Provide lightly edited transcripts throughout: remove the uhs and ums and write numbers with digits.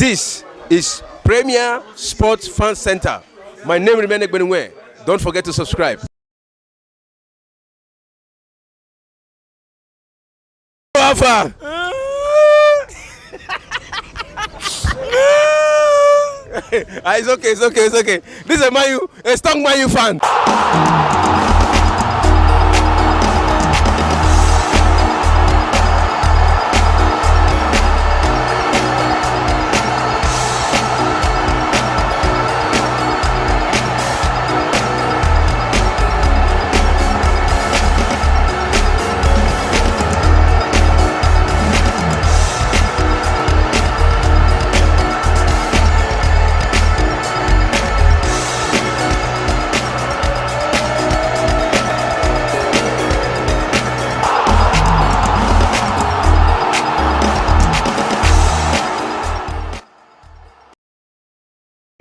This is Premier Sports Fan Center. My name is Remenek Benue. Don't forget to subscribe. Alpha. It's okay. This is a strong Man fan.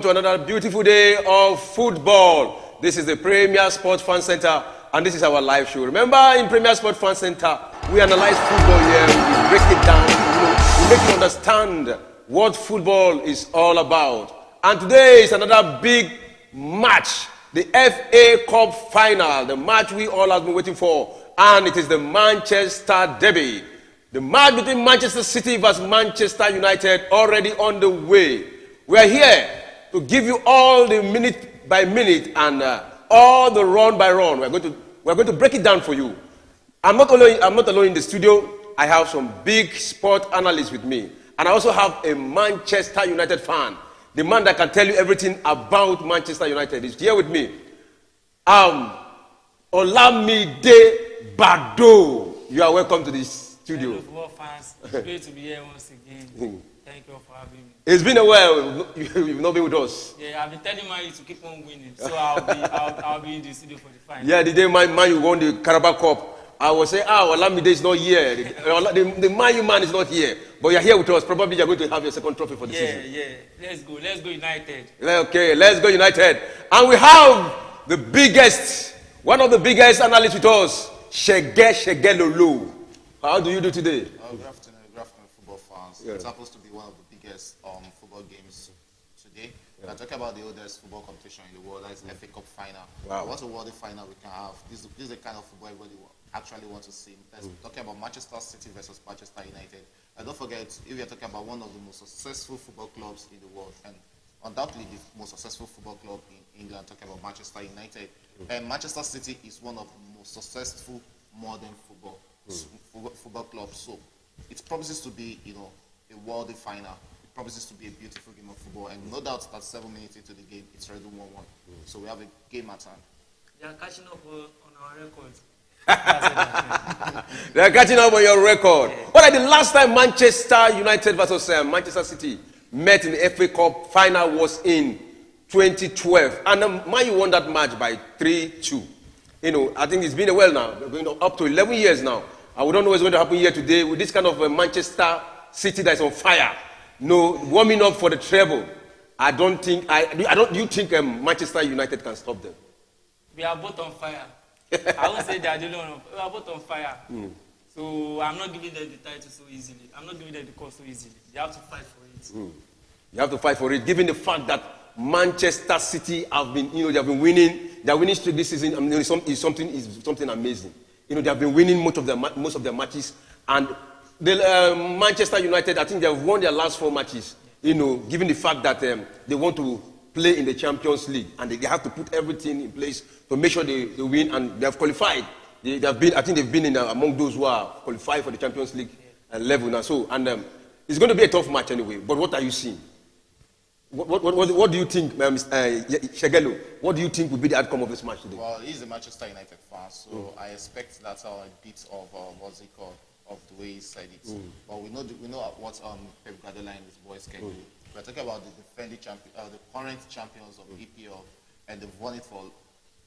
To another beautiful day of football. This is the Premier Sports Fan Center, and this is our live show. Remember, in Premier Sports Fan Center, we analyze football here, we break it down, we make you understand what football is all about. And today is another big match, the FA Cup final, the match we all have been waiting for, and it is the Manchester Derby. The match between Manchester City versus Manchester United already on the way. We are here to give you all the minute by minute and all the run by run. We're going to break it down for you. I'm not alone in the studio. I have some big sport analysts with me, and I also have a Manchester United fan, the man that can tell you everything about Manchester United. Is here with me. Olamide Bado. You are welcome to this studio. Hello, football fans. It's great to be here once again. Thank you for having me. It's been a while. You've not been with us. Yeah, I've been telling Man U to keep on winning, so I'll be in the studio for the final. Yeah, the day Man U won the Carabao Cup, I was saying, Olamide is not here. The Man U man is not here, but you're here with us. Probably you're going to have your second trophy for the season. Yeah. Let's go United. Okay, let's go United. And we have the biggest, one of the biggest analysts with us, Shege Lolo. How do you do today? Good afternoon, football fans. Yeah. It happens to be one of the biggest football games today. Yeah. We're talking about the oldest football competition in the world. That's FA Cup final. Wow. What's a world final we can have? This is the kind of football everybody actually wants to see. Let's talking about Manchester City versus Manchester United. And don't forget, if we are talking about one of the most successful football clubs in the world, and undoubtedly the most successful football club in England, talking about Manchester United. And Manchester City is one of the most successful modern football clubs. So it promises to be, a world final. It promises to be a beautiful game of football, and no doubt that 7 minutes into the game, it's already 1-1. So we have a game at hand. They are catching up on our records. They are catching up on your record. Yeah. What are the last time Manchester United versus Manchester City met in the FA Cup final was in 2012, and Man U won that match by 3-2. I think it's been a while now. We're going up to 11 years now. And we don't know what's going to happen here today with this kind of Manchester City that's on fire. Warming up for the treble. Do you think Manchester United can stop them? We are both on fire. I won't say that. We are both on fire. So I'm not giving them the title so easily. I'm not giving them the call so easily. They have to fight for it. You have to fight for it, given the fact that Manchester City have been, they have been winning. Their winning streak this season is something amazing. They have been winning most of their matches, and the Manchester United, I think they have won their last 4 matches. Given the fact that they want to play in the Champions League, and they have to put everything in place to make sure they win, and they have qualified. I think they've been among those who are qualified for the Champions League level now. So, it's going to be a tough match anyway. But what are you seeing? What do you think, Shegelo? What do you think will be the outcome of this match today? Well, he's a Manchester United fan, so I expect that's a bit of what's it called, of the way he said it. But we know what Pep Guardiola and his boys can do. We're talking about the defending the current champions of EPL, and they've won it for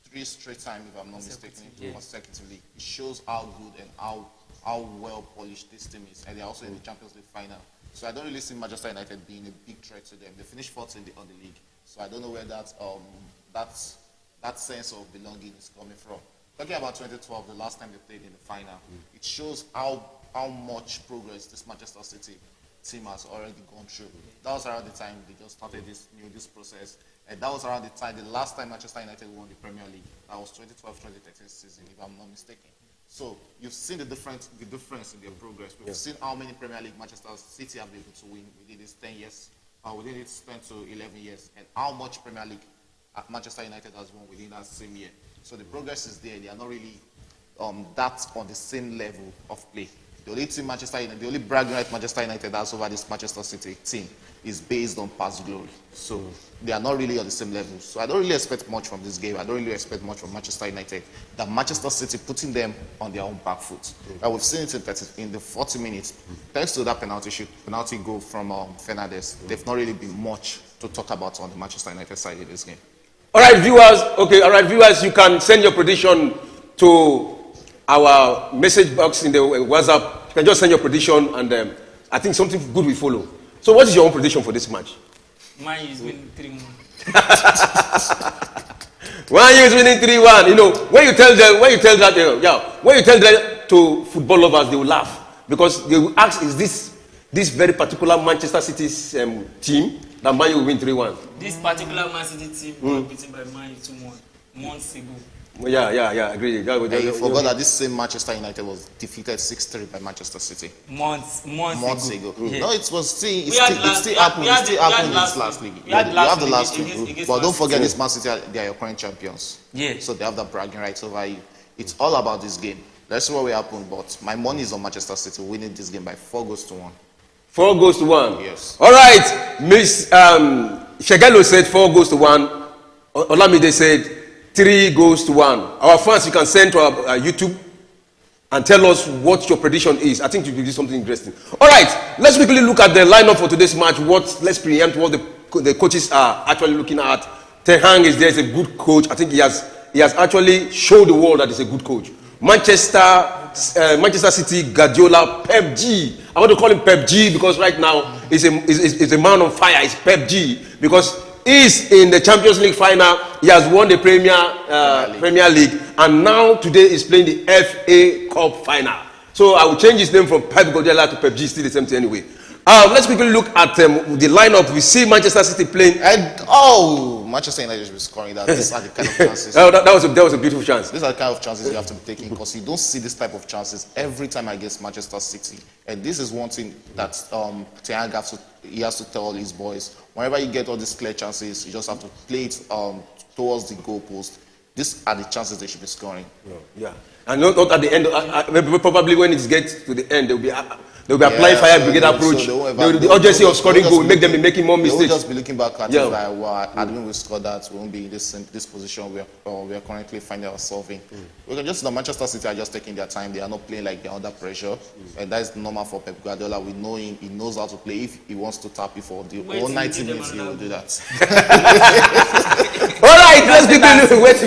3 straight times, if I'm not mistaken, consecutively. It shows how good and how well polished this team is, and they're also in the Champions League final. So I don't really see Manchester United being a big threat to them. They finished 4th on the league, so I don't know where that sense of belonging is coming from. Talking about 2012, the last time they played in the final, it shows how much progress this Manchester City team has already gone through. That was around the time they just started this process. And that was around the time, the last time Manchester United won the Premier League. That was 2012-2013 season, if I'm not mistaken. So you've seen the difference in their progress. We've seen how many Premier League Manchester City have been able to win within these 10 years, within its 10 to 11 years, and how much Premier League Manchester United has won within that same year. So the progress is there. They are not really that on the same level of play. The only team the only bragging right Manchester United has over this Manchester City team is based on past glory. So they are not really on the same level. So I don't really expect much from this game. I don't really expect much from Manchester United. That Manchester City putting them on their own back foot. We've seen it in the 40 minutes. Thanks to that penalty goal from Fernandes, they've not really been much to talk about on the Manchester United side in this game. All right, viewers. Okay, all right, viewers. You can send your prediction to our message box in the WhatsApp. You can just send your prediction, and I think something good will follow. So, what is your own prediction for this match? Mine is winning 3-1. Man U is winning 3-1. You know, when you tell that to football lovers, they will laugh because they will ask, "Is this very particular Manchester City's team that Man U will win 3-1?" This particular Man City team was beaten by Man U 2-1 months ago. Yeah, I agree. You forgot that this same Manchester United was defeated 6-3 by Manchester City months ago. Yeah. No, it still happened this last league. You have the last league, but don't forget this Man City, they are your current champions. Yeah. So they have the bragging rights over you. It's all about this game. Let's see what will happen. But my money is on Manchester City winning this game by 4-1. 4-1. Yes. All right, Miss Shegalo said 4-1. Olamide said 3-1. Our fans, you can send to our YouTube and tell us what your prediction is. I think you will do something interesting. All right, let's quickly look at the lineup for today's match. Let's preempt what the coaches are actually looking at. Ten Hag is there, is a good coach. I think he has actually showed the world that he's a good coach. Manchester City, Guardiola, Pep G. I want to call him Pep G because right now he's a man on fire. He's Pep G because he's in the Champions League final. He has won the Premier League, and now today he's playing the FA Cup final. So I will change his name from Pep Guardiola to Pep G. Still the same thing anyway. Let's quickly look at the lineup. We see Manchester City playing. Manchester United should be scoring that. These are the kind of chances. that was a beautiful chance. These are the kind of chances you have to be taking because you don't see this type of chances every time against Manchester City. And this is one thing that Ten Hag has to tell his boys. Whenever you get all these clear chances, you just have to play it towards the goalpost. These are the chances they should be scoring. Yeah. And not at the end. Probably when it gets to the end, they'll be applying fire brigade approach. The urgency of scoring goal will make them be making more mistakes. They will just be looking back at it like, wow, I didn't we score that, we won't be in this position we are currently finding ourselves in. We can just see that Manchester City are just taking their time. They are not playing like they're under pressure. And that is normal for Pep Guardiola. We know him. He knows how to play. If he wants to tap you for the whole 90 minutes, he will do that. All right, let's quickly wait.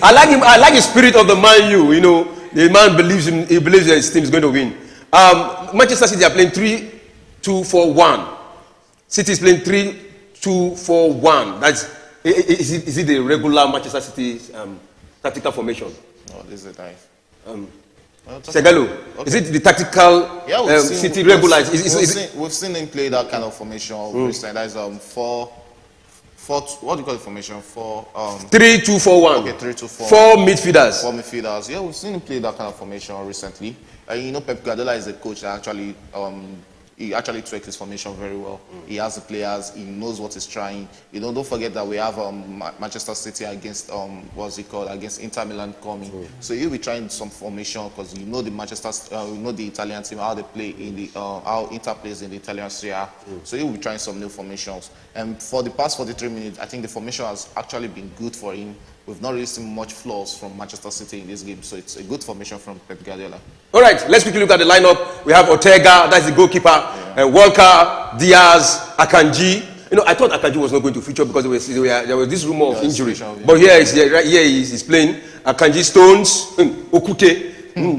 I like the spirit of the Man U. You know, the man believes that his team is going to win. Manchester City are playing 3-2-4-1. City is playing 3-2-4-1. Is it the regular Manchester City tactical formation? No, this is the type. Segalo, okay. Is it the tactical City regular? We've seen him play that kind of formation recently. That is what do you call the formation? 3-2-4-1. Okay, 3-2-4. Four midfielders. Yeah, we've seen him play that kind of formation recently. You know, Pep Guardiola is a coach that actually tweaks his formation very well. He has the players. He knows what he's trying. You know, don't forget that we have Manchester City against against Inter Milan coming. So he'll be trying some formation because you know the the Italian team, how they play in the how Inter plays in the Italian Serie A. So he'll be trying some new formations. And for the past 43 minutes, I think the formation has actually been good for him. We've not really seen much flaws from Manchester City in this game, so it's a good formation from Pep Guardiola. All right, let's quickly look at the lineup. We have Ortega, that's the goalkeeper, Walker, Diaz, Akanji. You know, I thought Akanji was not going to feature because there was this rumor of injury. But here he's playing. Akanji, Stones, Okute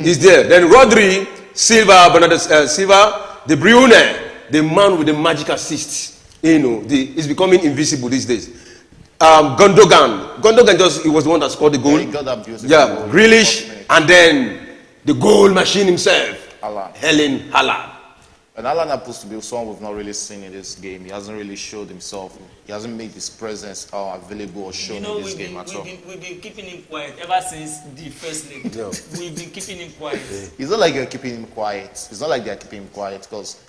is there. Then Rodri, Silva, Bernardo Silva, De Bruyne, the man with the magic assist. You know, he's becoming invisible these days. Gundogan he was the one that scored the goal. He got that beautiful goal. Grealish, and then the goal machine himself, Erling Haaland. And Alan happens to be someone we've not really seen in this game. He hasn't really showed himself. He hasn't made his presence available or shown in this game at all. We've been keeping him quiet ever since the first leg. Yeah. We've been keeping him quiet. It's not like you're keeping him quiet. It's not like they're keeping him quiet because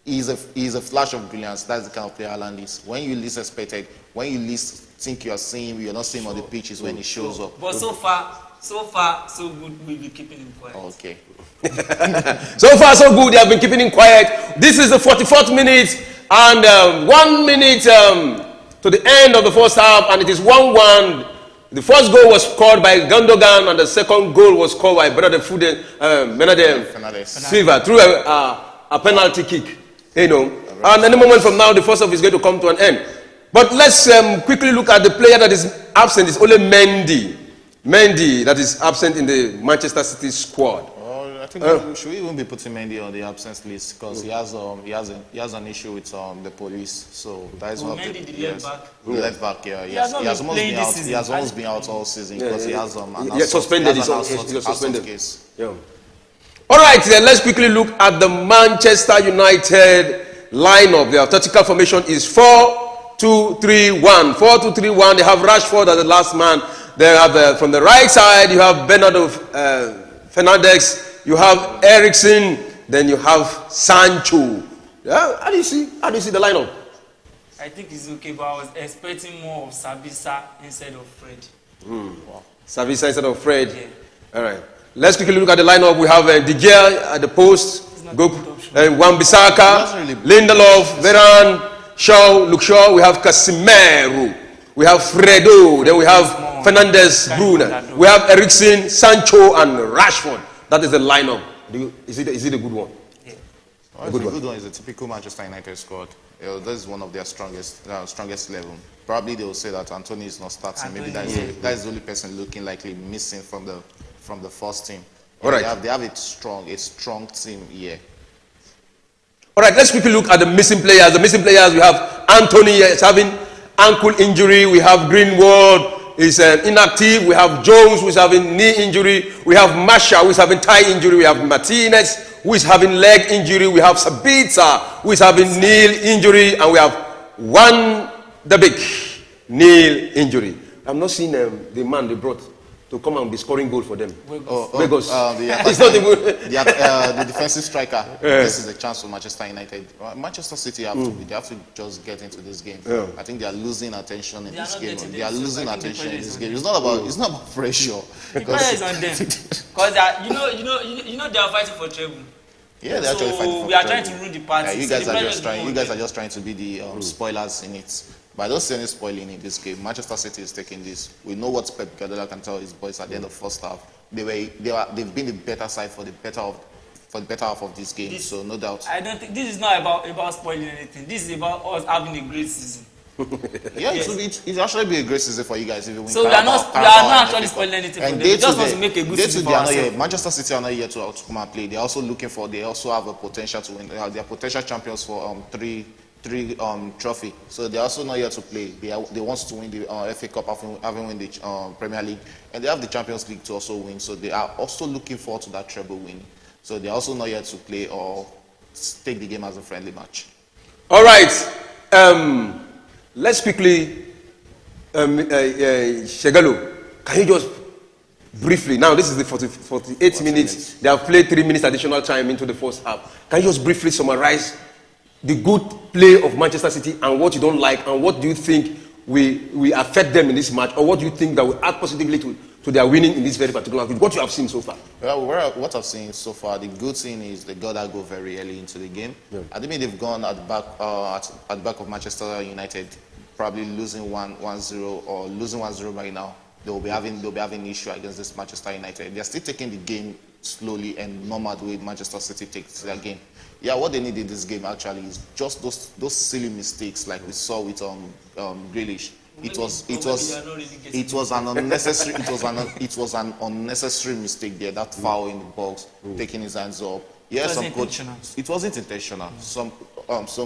he's a flash of brilliance. That's the kind of player Alan is. When you least expect it, when you least think you are seeing him, you're not seeing him on the pitch is when he shows up. But so far, so good. We've been keeping him quiet. Okay. So far, so good. They have been keeping him quiet. This is the 44th minute and 1 minute to the end of the first half, and it is 1-1. The first goal was scored by Gundogan, and the second goal was scored by Benade Silva through a penalty kick. You know, and any moment from now, the first half is going to come to an end. But let's quickly look at the player that is absent. It's only Mendy that is absent in the Manchester City squad. I think should we even be putting Mendy on the absence list because he has an issue with the police. So that is one of the left back. Left back, yeah. He has almost been out. He has almost been out all season because he has suspended. He's suspended case. Yeah. All right, then let's quickly look at the Manchester United lineup. Their tactical formation is 4-2-3-1. 4-2-3-1. They have Rashford as the last man. They have from the right side you have Bernardo Fernandes. You have Eriksen, then you have Sancho. Yeah, how do you see the lineup? I think it's okay, but I was expecting more of Sabitzer instead of Fred. Wow. Sabitzer instead of Fred. Yeah. All right. Let's quickly look at the lineup. We have De Gea at the post, Wan-Bissaka, Lindelof, Varane, Luke Shaw. We have Casemiro. We have Fredo. Then we have Fernandes, Bruno. We have Eriksen, Sancho, and Rashford. That is the lineup. Is it a good one? Yeah. A good one is a typical Manchester United squad. That is one of their strongest 11. Probably they will say that Anthony is not starting. Maybe that is the only person looking likely missing from the first team. All right. They have a strong team here. All right. Let's quickly look at the missing players. The missing players, we have Anthony is having ankle injury. We have Greenwood is inactive. We have Jones who is having knee injury. We have Masha who is having thigh injury. We have Martinez who is having leg injury. We have Sabitzer who is having knee injury, and we have the big knee injury. I'm not seeing the man they brought to come and be scoring goal for them. Vegas. The defensive striker. This is a chance for Manchester United. Manchester City they have to just get into this game. Yeah. I think they are losing attention in this game. They are losing attention in this game. It's not about pressure. The pressure is on them because you know they are fighting for treble. Yeah, they're actually fighting for treble. We are trying to rule the party. You guys are just trying to be the spoilers in it. But I don't see any spoiling in this game. Manchester City is taking this. We know what Pep Guardiola can tell his boys at the end of the first half. They've been the better side for the better half of this game. So no doubt. I don't think this is not about spoiling anything. This is about us having a great season. It actually be a great season for you guys if you win. So we are not actually spoiling anything for them. We just want to make a good season for ourselves. Manchester City are not here to come and play. They also have a potential to win. They are potential champions for three trophy. So they're also not here to play. They want to win the FA Cup having win the Premier League, and they have the Champions League to also win. So they are also looking forward to that treble win. So they're also not here to play or take the game as a friendly match. All right. Let's quickly, Shegalo, can you just briefly, now this is the 48 minutes. They have played 3 minutes additional time into the first half. Can you just briefly summarize the good play of Manchester City and what you don't like, and what do you think we affect them in this match, or what do you think that will add positively to their winning in this very particular game? What you have seen so far? Well, what I've seen so far, the good thing is they got that goal very early into the game. Yeah. I think they've gone at the back of Manchester United, probably losing 1-0 or losing 1-0 right now. They'll be having an issue against this Manchester United. They're still taking the game slowly and normal the way Manchester City takes their game. Yeah, what they need in this game actually is just those silly mistakes like we saw with Grealish. It was an unnecessary mistake there. That foul in the box, taking his hands up. Yeah, it wasn't intentional. Some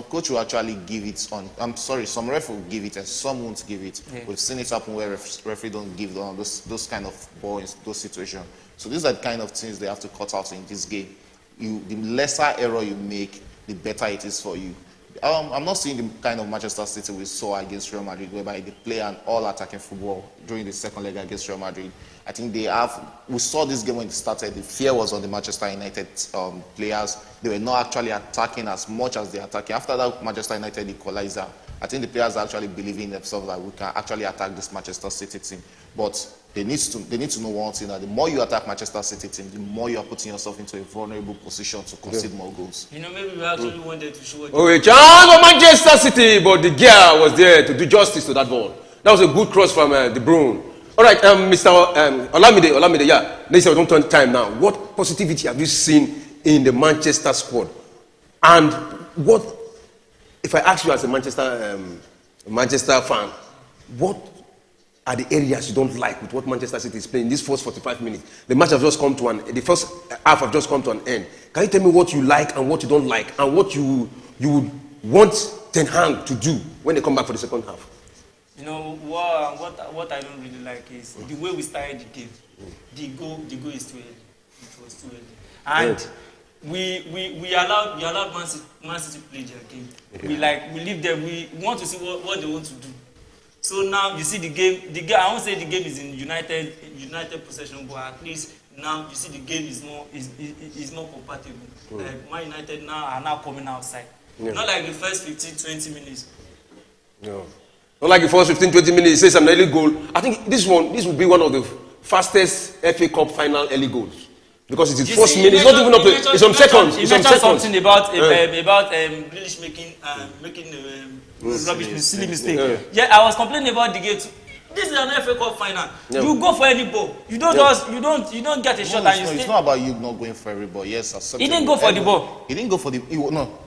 coach will actually give it on. I'm sorry, some ref will give it and some won't give it. Yeah. We've seen it happen where referee don't give those kind of balls in those situations. So these are the kind of things they have to cut out in this game. The lesser error you make, the better it is for you. I'm not seeing the kind of Manchester City we saw against Real Madrid, whereby they play an all-attacking football during the second leg against Real Madrid. I think we saw this game when it started, the fear was on the Manchester United players. They were not actually attacking as much as they're attacking. After that Manchester United equalizer, I think the players are actually believing in themselves that we can actually attack this Manchester City team. But they need to know one thing, that the more you attack Manchester City team, the more you are putting yourself into a vulnerable position to concede more goals. You know, maybe we actually wanted to show. A chance for Manchester City, but the gear was there to do justice to that ball. That was a good cross from De Bruyne. All right, Mr. Olamide, yeah. Let's say we don't turn time now. What positivity have you seen in the Manchester squad? And what, if I ask you as a Manchester fan, what are the areas you don't like with what Manchester City is playing in this first 45 minutes? The match has just come to the first half have just come to an end. Can you tell me what you like and what you don't like, and what you would want Ten Hag to do when they come back for the second half? You know what I don't really like is the way we started the game. The goal is too early. It was too early, and we allowed Man City to play their game. Yeah. We leave them. We want to see what they want to do. So now you see the game. I won't say the game is in United possession, but at least now you see the game is more compatible. Like Man United now are now coming outside. Yeah. Not like the first 15-20 minutes. No. Not like the first 15-20 minutes, it says an early goal. I think this will be one of the fastest FA Cup final early goals. Because it's the first minute, it's not even up to, it's some seconds. You mentioned something about Grealish making rubbish, silly mistake. Yeah, I was complaining about the game too. This is an FA Cup final. Yeah. You go for any ball. You don't get a shot and you stay. It's not about you not going for every ball. Yes, he didn't go for the ball. He didn't go for the.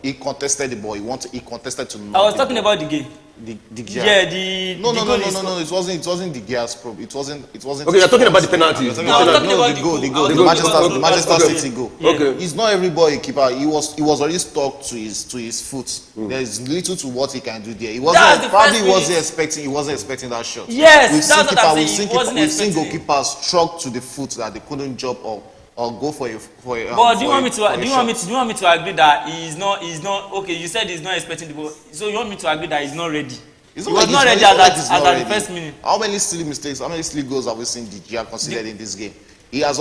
He contested the ball. He contested to. I was talking about the game. The yeah, the no. It wasn't the gears probe. It wasn't. Okay, you're talking about the penalty. The goal. The Manchester City goal. Okay. It's not every ball a keeper. He was already stuck to his foot. There's little to what he can do there. He wasn't expecting that shot. Yes, that's what I'm saying. We've seen goalkeepers struck to the foot that they couldn't jump or go for a. But do you want me to agree that he's not okay? You said he's not expecting the ball, so you want me to agree that he's not ready? He was not ready at the first minute. How many silly mistakes? How many silly goals have we seen Digia considered in this game? He has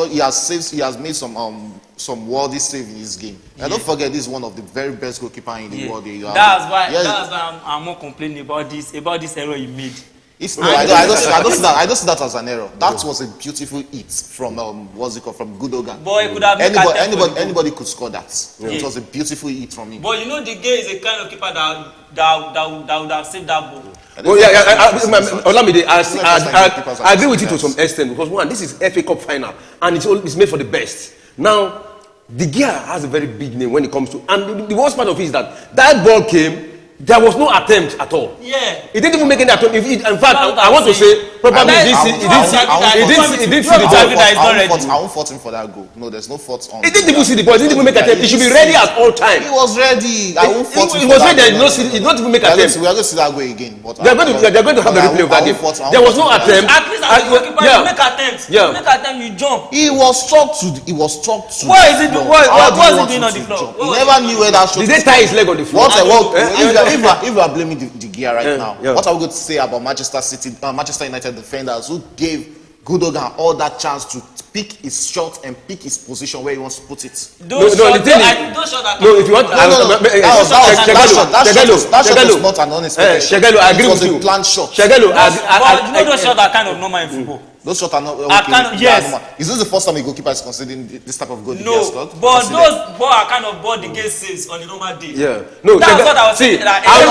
made some worthy save in his game. And don't forget, this is one of the very best goalkeepers in the world. That's why I'm more complaining about this error he made. I don't see that as an error. That was a beautiful hit from from Gundogan. Boy, could have anybody could score that. Yeah. It was a beautiful hit from him. But you know, the guy is a kind of keeper that would have saved that ball. Olamide, I agree with you to some extent, because one, this is FA Cup final and it's made for the best. Now, the gear has a very big name when it comes to, and the worst part of it is that ball came. There was no attempt at all. Yeah. He didn't even make any attempt. In fact, I want to say, probably he didn't see the ball. I won't fault him for that goal. No, there's no fault on. He didn't even see the ball. He didn't even make attempt. He should be ready at all times. He was ready. I won't fault him. He was ready. He did not even make attempt. We are going to see that goal again. They're going to have the replay of that game. There was no attempt. At least as a goalkeeper, you make attempts. You make attempt, you jump. He was struck to. What is it? What was he doing on the floor? He never knew where that shot. Did they tie his leg on the floor? If we are blaming the gear right now, what are we going to say about Manchester United defenders who gave Gundogan all that chance to pick his shot and pick his position where he wants to put it? Those shots if you want, that shot was not an unexpected shot. I agree with you. It was a planned shot. You know those shots are kind of normal in football. Those shots are not yes. Is this the first time a goalkeeper is considering this type of goal? No, but those balls are kind of ball the game saves on the normal day. Yeah. No, that's what I was saying. I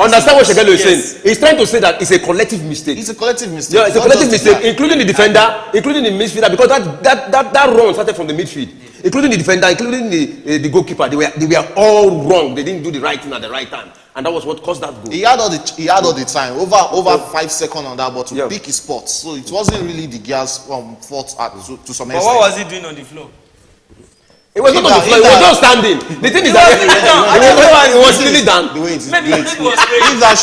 understand what Shegelo is saying. He's trying to say that it's a collective mistake. It's a collective mistake. Yeah, it's a collective mistake, including the defender, including the midfielder, because that run started from the midfield. Including the defender, including the goalkeeper. They were all wrong. They didn't do the right thing at the right time. And that was what caused that goal. He had all the time, over 5 seconds on that ball to pick his spot. So it wasn't really the guy's fault to some extent. But what was he doing on the floor? It was not on the floor. He was not standing. The thing is that it was really done. If that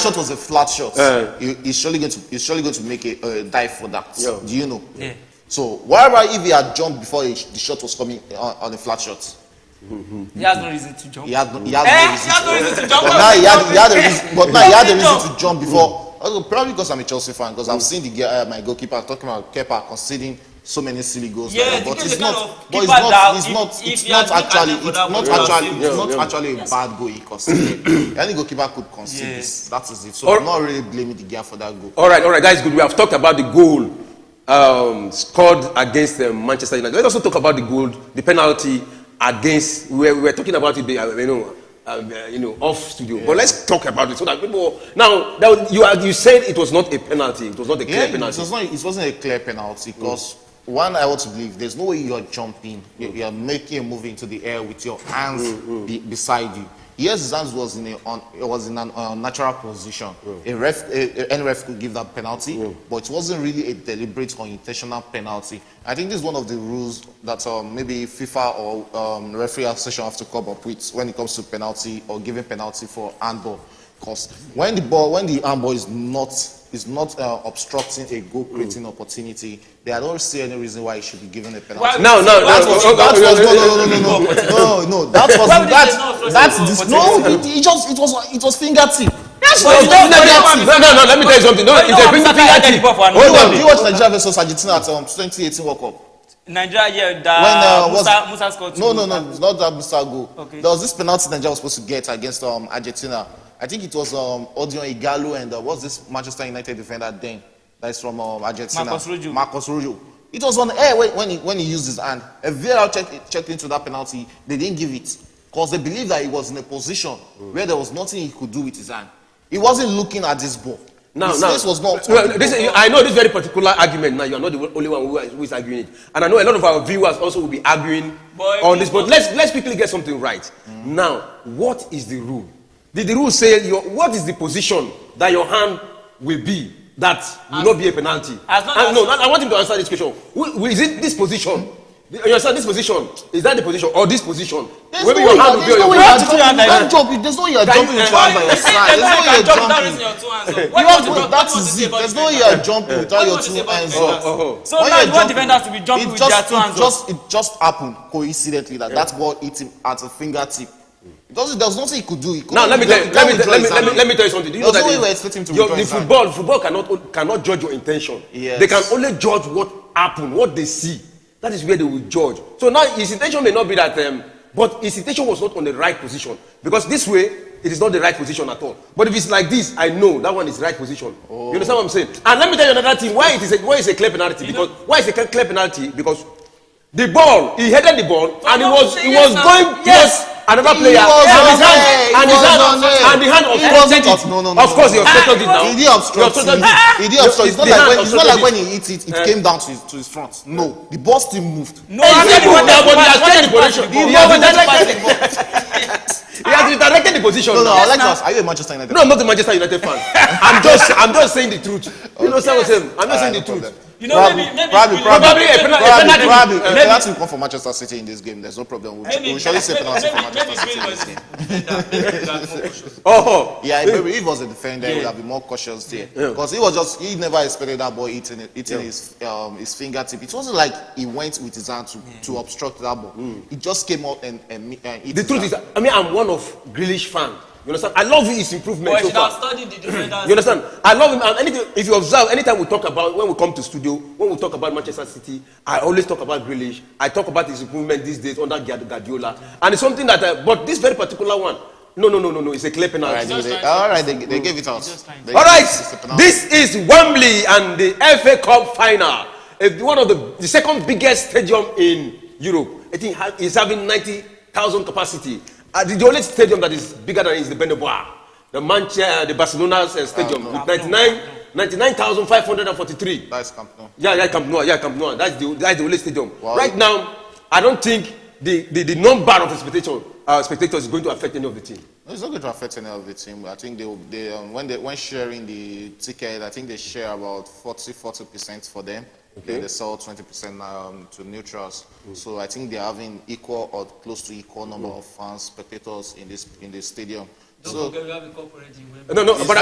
shot was a flat shot, he's surely going to make a dive for that. Do you know? Yeah. So whatever if he had jumped before the shot was coming on the flat shot, he has no reason to jump. He had no reason to jump. But now he had a reason to jump before. Also, probably because I'm a Chelsea fan, because I've seen my goalkeeper talking about Kepa conceding so many silly goals. Yeah, but it's not actually a bad goal he conceded. Any goalkeeper could concede this. That is it. So I'm not really blaming the guy for that goal. All right, that is good. We have talked about the goal scored against Manchester United. Let's also talk about the goal, the penalty against. We were talking about it, off studio. But let's talk about it so that people now. You said it was not a penalty. It was not a clear penalty. It wasn't a clear penalty because. One, I want to believe there's no way you're jumping, you're making a move into the air with your hands beside you. Yes, his hands was in a natural position. Any ref could give that penalty, but it wasn't really a deliberate or intentional penalty. I think this is one of the rules that maybe FIFA or referee association have to come up with when it comes to penalty or giving penalty for handball. Because when the handball is not obstructing a goal creating opportunity, I don't see any reason why it should be given a penalty. No. It was fingertip. No, let me tell you something. No, it's a fingertip. Do you watch Nigeria versus Argentina at 2018 World Cup? Nigeria, Musa scored. No, not that Musa goal. Okay. There was this penalty Nigeria was supposed to get against Argentina. I think it was Odion Igalo and what's this Manchester United defender then? That's from Argentina. Marcos Rojo. It was on air when he used his hand. A VAR checked into that penalty. They didn't give it because they believed that he was in a position where there was nothing he could do with his hand. He wasn't looking at this ball. His face was not. I know this very particular argument. Now you are not the only one who is arguing it, and I know a lot of our viewers also will be arguing on this. But let's quickly get something right. Now, what is the rule? Did the rule say what is the position that your hand will be that will not be a penalty? I want him to answer this question. Is it this position? You understand this position? Is that the position or this position? Maybe your hand will be on your hand. There's no way you're jumping with your hands by your side. There's no way you're jumping. That is it. There's no way you're jumping without your two hands up. So now you want defenders to be jumping with their two hands up. It just happened coincidentally that ball hit him at a fingertip. There's nothing he could do. Now let me tell you something. Do you know that the football cannot judge your intention. Yes. They can only judge what happened, what they see. That is where they will judge. So now his intention may not be that, but his intention was not on the right position because this way it is not the right position at all. But if it's like this, I know that one is the right position. You understand what I'm saying? And let me tell you another thing. Why is a clear penalty? Why is a clear penalty? Because the ball, he headed the ball and he was going towards another player and the hand obstructed it. No. Of course, he obstructed it now. He did obstruct it. It's not like when he hit it, it came down to his front. No, the ball still moved. No, but he has changed the position. He has redirected the position. No, I like to ask, are you a Manchester United fan? No, I'm not a Manchester United fan. I'm just saying the truth. You know what I'm saying? I'm just saying the truth. You know, maybe a penalty will come for Manchester City in this game. There's no problem. We'll surely say penalty for Manchester City in this game. Yeah, maybe if he was a defender, he would have been more cautious there. Because he never expected that ball hitting his fingertip. It wasn't like he went with his hand to obstruct that ball. It just came out and hit. The truth is, I'm one of Grealish fan. You understand? I love his improvement so far. You understand? I love him. And if you observe, anytime we talk about, when we come to studio, when we talk about Manchester City, I always talk about Grealish. I talk about his improvement these days under Guardiola. And it's something that, but this very particular one, no, it's a clear penalty. All right, they gave it out. All right, this is Wembley and the FA Cup final. One of the second biggest stadium in Europe. I think it's having 90,000 capacity. The only stadium that is bigger than it is the Bernabeu, the Barcelona's stadium, with 99,543. That's Camp Nou. Yeah, Camp Nou. That's the only stadium. Wow. Right now, I don't think the number of spectators is going to affect any of the team. No, it's not going to affect any of the team. I think when sharing the ticket, I think they share about 40% for them. Okay. They sell 20% to neutrals. So I think they're having equal or close to equal number of fans, spectators in this stadium. So we have a cup already. No, but I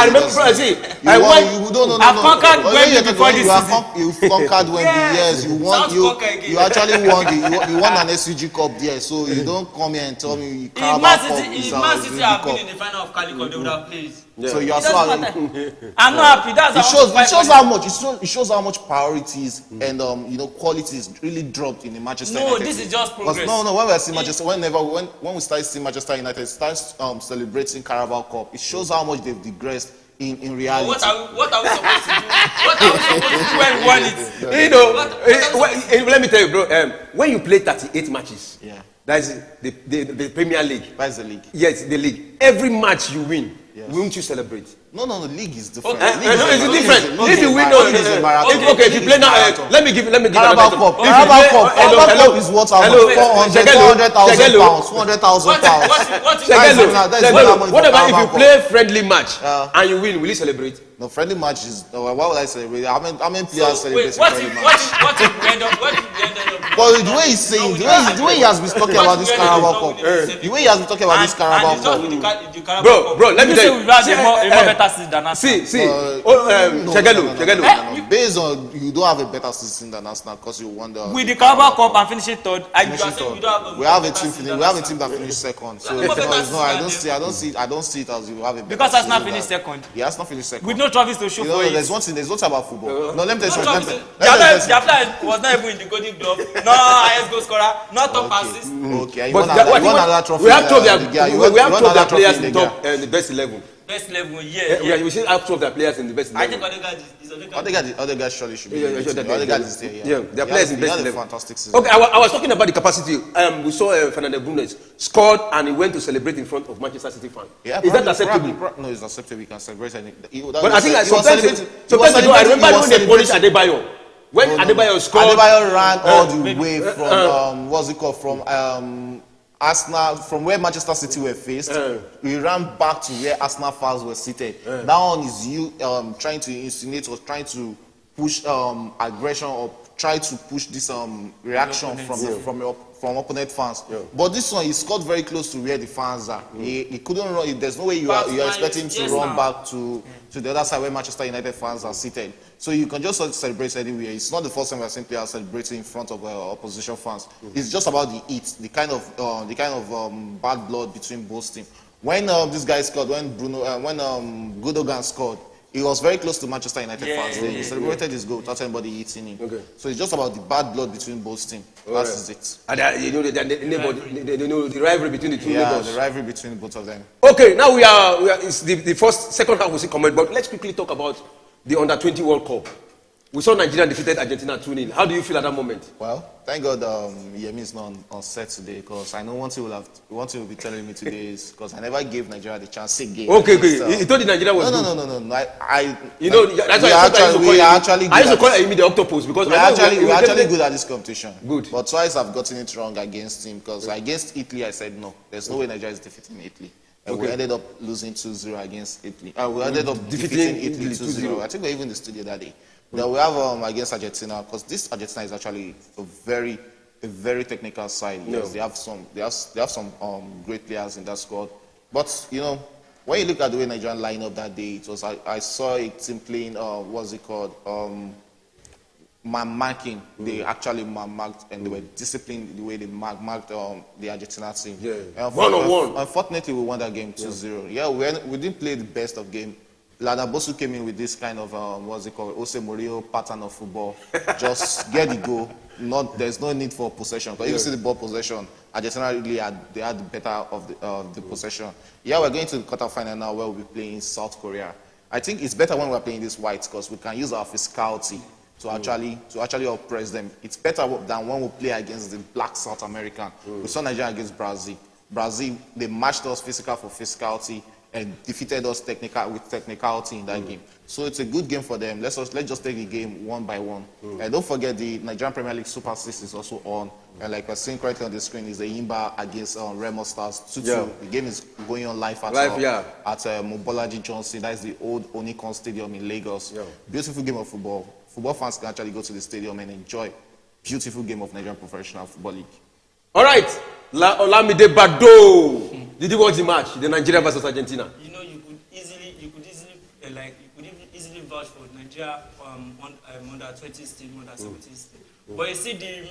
remember, see, I've conquered Wembley before this season. You've conquered Wembley, yes. You actually won an SUG Cup there, so you don't come here and tell me Man City have been in the final of Calicut, they would have played. Yeah. So you are so I'm not happy. That's it shows how much priorities and qualities really dropped in the Manchester United. No, this is just progress. No. When we see Manchester, when we start seeing Manchester United start celebrating Carabao Cup, it shows how much they've digressed in reality. What are we supposed to do? What are we supposed to do when we won it? Let me tell you, bro. When you play 38 matches, yeah, that's the Premier League. That's the league. Yes, the league. Every match you win, won't you celebrate? No, the league is different. It's different. If you win, if you play now, let me give Carabao Cup. Carabao Cup is what about 400,000 pounds. 400,000 pounds. What about if you play friendly match and you win? Will you celebrate? No, friendly match is. Why would I celebrate? How many players celebrate friendly match? What if we end up? But the way he's saying, the way he has been talking about this Carabao Cup, the way he has been talking about this Carabao Cup, bro, let me tell you. A more better season than Arsenal. Chegelu. Based on you don't have a better season than Arsenal because you won the. With the Carabao Cup and finishing third, we have a team that finished second. So I don't see it as you have a better because Arsenal finished second. Yeah, Arsenal finished second. With no trophies to show for it. There's one thing about football. No, let me tell you something. The player was not even in the Golden Glove. No highest goal scorer. Not top assist. Okay, you won another trophy. We have two of their players in the best 11. Best level, yeah. We should have two of their players in the best 11. I think Odegaard surely should be. Odegaard is there. Yeah, their players in the best 11. Fantastic season. Okay, I was talking about the capacity. We saw Fernando Brunes scored and he went to celebrate in front of Manchester City fans. Yeah, is that acceptable? No, it's acceptable. You can celebrate anything. But I think I remember when they punished Adebayo. When Adebayo scored, Adebayo ran all the way from from Arsenal, from where Manchester City were faced. We ran back to where Arsenal fans were seated. That one is you trying to insinuate or trying to push aggression or try to push this reaction from opponent fans. But this one, he scored very close to where the fans are. He couldn't run. There's no way you are expecting him to run back to the other side where Manchester United fans are seated. So you can just celebrate anywhere. It's not the first time we're seeing players celebrating in front of opposition fans. It's just about the heat, the kind of bad blood between both teams. When this guy scored, when Gundogan scored, he was very close to Manchester United fans. He celebrated his goal without anybody hitting him. Okay. So it's just about the bad blood between both teams. That is it. And the rivalry between the two neighbors. Yeah, the rivalry between both of them. Okay, now we are it's the second half we see comment, but let's quickly talk about the Under-20 World Cup. We saw Nigeria defeated Argentina 2-0. How do you feel at that moment? Well, thank God Yemi is not on set today because I know one thing will be telling me today is because I never gave Nigeria the chance to game. Okay. He told the Nigeria was good. No. That's why I used to call him the octopus because we're actually good at this competition. Good. But twice I've gotten it wrong against him because against Italy I said no. There's no way Nigeria is defeating Italy. And we ended up losing 2-0 against Italy. We ended up defeating Italy 2-0. I think we were even in the studio that day. Then we have against Argentina because this Argentina is actually a very technical side. Yes, they have some great players in that squad. But when you look at the way Nigeria lined up that day, it was I saw a team playing what's it called man marking. They actually marked and they were disciplined the way they marked the Argentina team. Yeah. 1-on-1. Unfortunately, we won that game 2-0. Yeah, we didn't play the best of game. Ladabosu came in with this kind of Jose Mourinho pattern of football. Just get the goal. There's no need for possession. But if you see the ball possession, Argentina really had the better of the possession. Yeah, we're going to the quarterfinal now where we'll be playing South Korea. I think it's better when we're playing this white because we can use our physicality to actually oppress them. It's better than when we play against the black South American. We saw Nigeria against Brazil. Brazil, they matched us physical for physicality and defeated us with technicality in that game. So it's a good game for them. Let's just take the game one by one. And don't forget the Nigerian Premier League Super 6 is also on. And like we're seeing correctly on the screen is the Imba against Remo Stars 2-2. Yeah. The game is going on live at Mobolaji Johnson. That is the old Onikon Stadium in Lagos. Yeah. Beautiful game of football. Football fans can actually go to the stadium and enjoy beautiful game of Nigerian Professional Football League. All right. Olamide Bado. Did you watch the match, the Nigeria versus Argentina? You know, you could easily vouch for Nigeria under 20 team, under 17 team. But you see, the